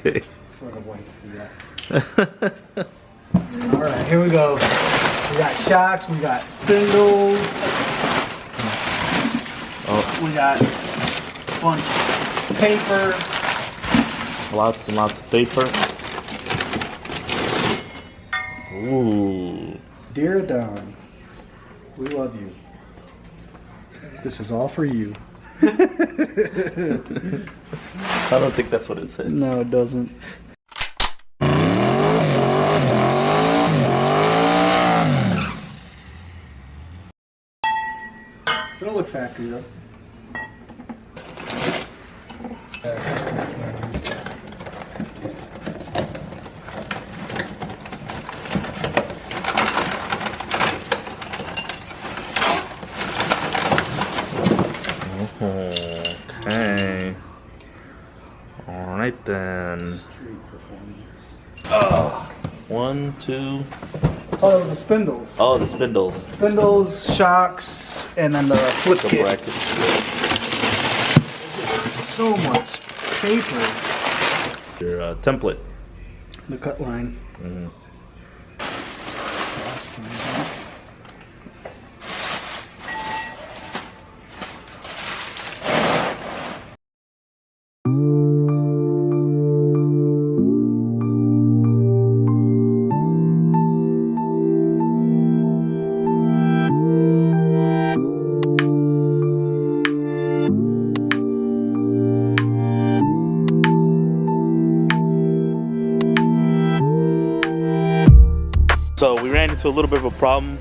Okay. It's for the wife. Yeah. All right, here we go. We got shocks. We got spindles. Oh. We got a bunch of paper. Lots and lots of paper. Ooh. Dear Don, we love you. This is all for you. I don't think that's what it says. No, it doesn't. It'll look factory though. Okay. All right then. Street performance. Oh. 1, 2. Oh, the spindles. Oh, the spindles. Spindles, shocks, and then the flip The kit. brackets. So much paper. Your template. The cut line. Mm-hmm. So we ran into a little bit of a problem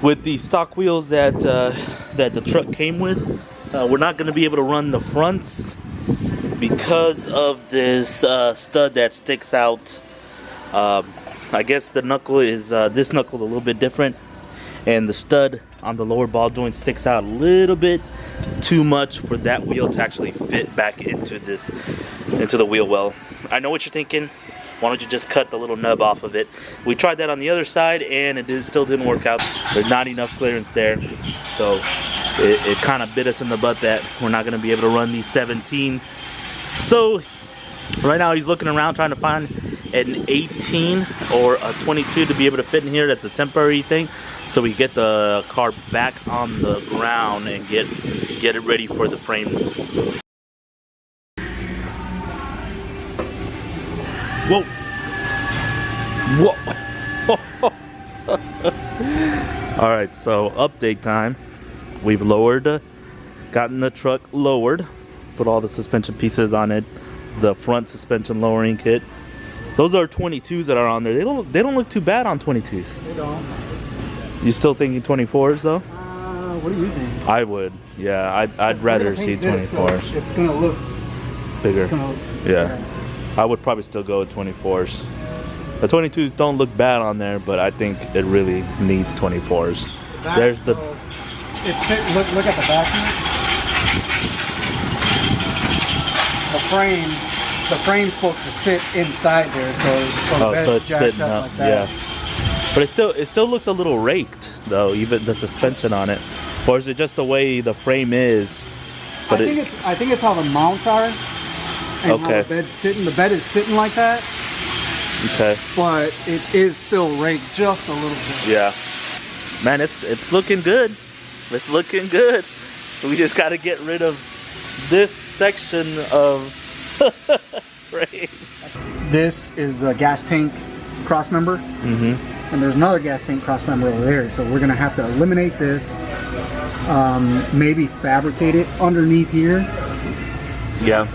with the stock wheels that that the truck came with. We're not going to be able to run the fronts because of this stud that sticks out. I guess the knuckle is this knuckle is a little bit different, and the stud on the lower ball joint sticks out a little bit too much for that wheel to actually fit back into the wheel well. I know what you're thinking. Why don't you just cut the little nub off of it? We tried that on the other side and it still didn't work out. There's not enough clearance there. So it kind of bit us in the butt that we're not going to be able to run these 17s. So right now he's looking around trying to find an 18 or a 22 to be able to fit in here. That's a temporary thing. So we get the car back on the ground and get it ready for the frame. Whoa! Whoa! All right, so update time. We've lowered, gotten the truck lowered, put all the suspension pieces on it, the front suspension lowering kit. Those are 22s that are on there. They don't look too bad on 22s. They don't. You still thinking 24s though? What do you think? I would. Yeah, I'd rather see 24s. It's gonna look Bigger. It's gonna, Yeah. I would probably still go with 24s. The 22s don't look bad on there, but I think it really needs 24s. There's the... Look at the back here. The frame's supposed to sit inside there, so it's sitting up, like that. Yeah. But it still looks a little raked, though, even the suspension on it. Or is it just the way the frame is? But I think it's how the mounts are. And okay. How the bed is sitting like that. Okay. But it is still raked just a little bit. Yeah. Man, it's looking good. It's looking good. We just got to get rid of this section of frame. This is the gas tank cross member. Mm-hmm. And there's another gas tank cross member over there. So we're going to have to eliminate this. Maybe fabricate it underneath here. Yeah.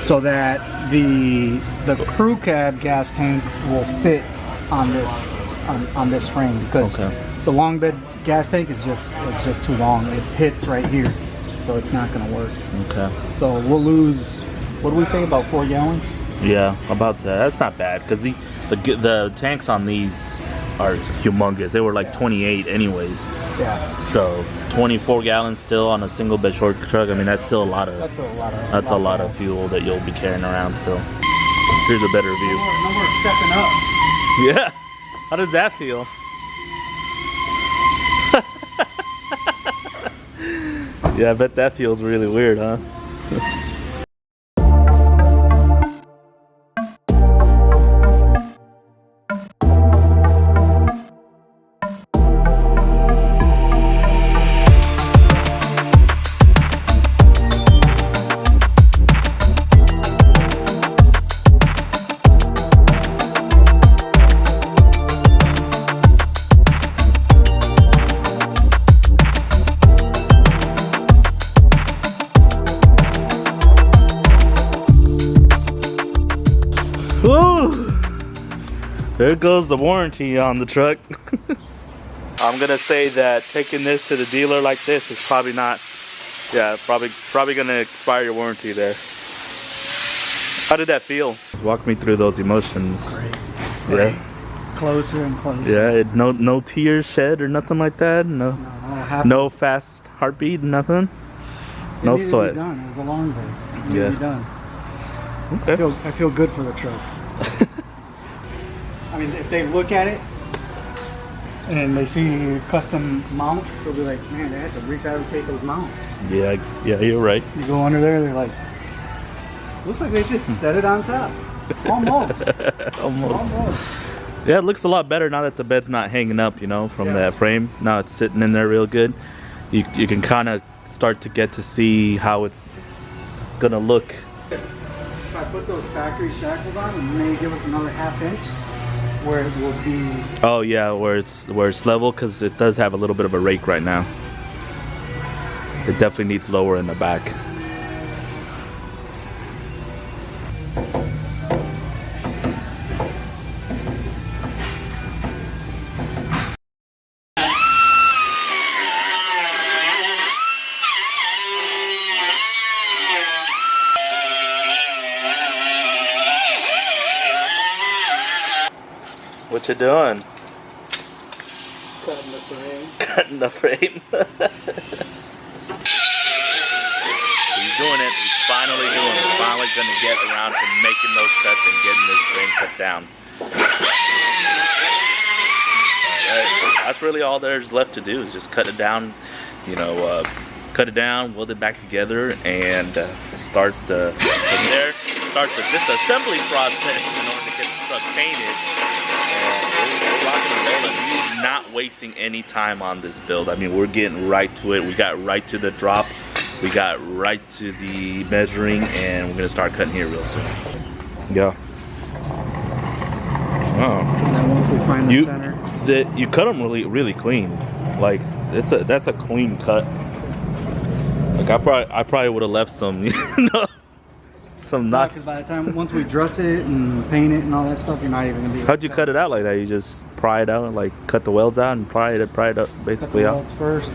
So that the crew cab gas tank will fit on this frame, because the long bed gas tank is just too long. It hits right here, so it's not going to work. Okay. So we'll lose, what do we say, about 4 gallons? Yeah, about that. That's not bad, because the tanks on these are humongous. They were like 28 anyways. Yeah. So 24 gallons still on a single bed short truck. I mean, that's still a lot of. That's a lot of fuel that you'll be carrying around still. Here's a better view. No more stepping up. Yeah. How does that feel? Yeah, I bet that feels really weird, huh? There goes the warranty on the truck. I'm gonna say that taking this to the dealer like this is probably not, yeah, probably gonna expire your warranty there. How did that feel? Walk me through those emotions. Great. Yeah. Closer and closer. Yeah, no tears shed or nothing like that. No fast heartbeat, nothing. No sweat. It done. It was a long day. It needed to be done. Okay. I feel good for the truck. I mean, if they look at it and they see custom mounts, they'll be like, man, they had to refabricate those mounts. Yeah, you're right. You go under there, they're like, looks like they just set it on top. Almost. Almost. Yeah, it looks a lot better now that the bed's not hanging up, you know, from that frame. Now it's sitting in there real good. You can kind of start to get to see how it's gonna look. If I put those factory shackles on and maybe give us another ½ inch where it will be. Oh yeah, where it's level, because it does have a little bit of a rake right now. It definitely needs lower in the back. What you doing? Cutting the frame. Cutting the frame. He's doing it. He's finally doing it. He's finally going to get around to making those cuts and getting this frame cut down. That's really all there's left to do, is just cut it down, you know, cut it down, weld it back together, and start the disassembly process in order to get the truck painted. We're rocking and rolling. We're not wasting any time on this build. I mean, we're getting right to it. We got right to the drop. We got right to the measuring, and we're gonna start cutting here real soon. Yeah. Oh. And then once we find the center. You cut them really clean. Like that's a clean cut. Like I probably would have left some, you know, some not. Because by the time once we dress it and paint it and all that stuff, you're not even gonna be. How'd you cut it out like that? You just pry it out and like cut the welds out and pry it up basically out. Welds first.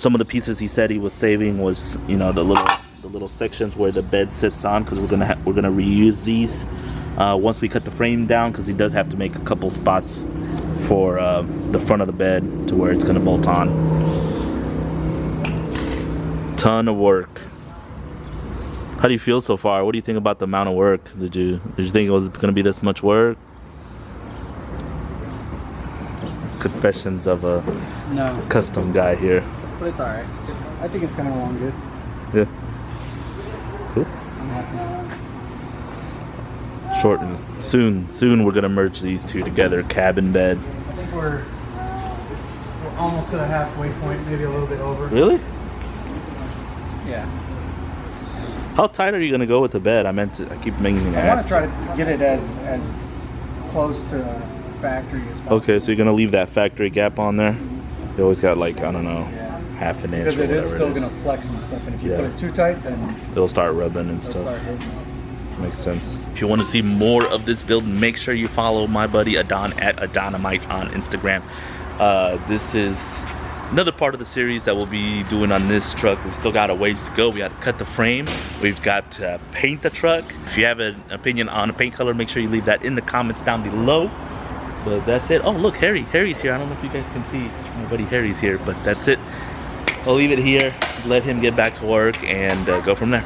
Some of the pieces he said he was saving was, you know, the little sections where the bed sits on, because we're gonna reuse these once we cut the frame down, because he does have to make a couple spots for the front of the bed to where it's gonna bolt on. Ton of work. How do you feel so far? What do you think about the amount of work? Did you think it was gonna be this much work? Confessions of a custom guy here. But it's alright. I think it's coming along good. Yeah. Cool. I'm happy. Short and soon we're gonna merge these two together, cab and bed. I think we're almost to the halfway point, maybe a little bit over. Really? Yeah. How tight are you gonna go with the bed? I keep making I want to try to get it as close to factory as possible. Okay, so you're gonna leave that factory gap on there. You always got like, I don't know, ½ an inch. Because it is still gonna flex and stuff, and if you put it too tight, then it'll start rubbing and stuff. Start hitting. Makes sense. If you want to see more of this build, make sure you follow my buddy Adon at Adonamite on Instagram. This is another part of the series that we'll be doing on this truck. We still got a ways to go. We got to cut the frame. We've got to paint the truck. If you have an opinion on a paint color, make sure you leave that in the comments down below. But that's it. Oh, look, Harry's here. I don't know if you guys can see my buddy Harry's here, but that's it. I'll leave it here, let him get back to work, and go from there.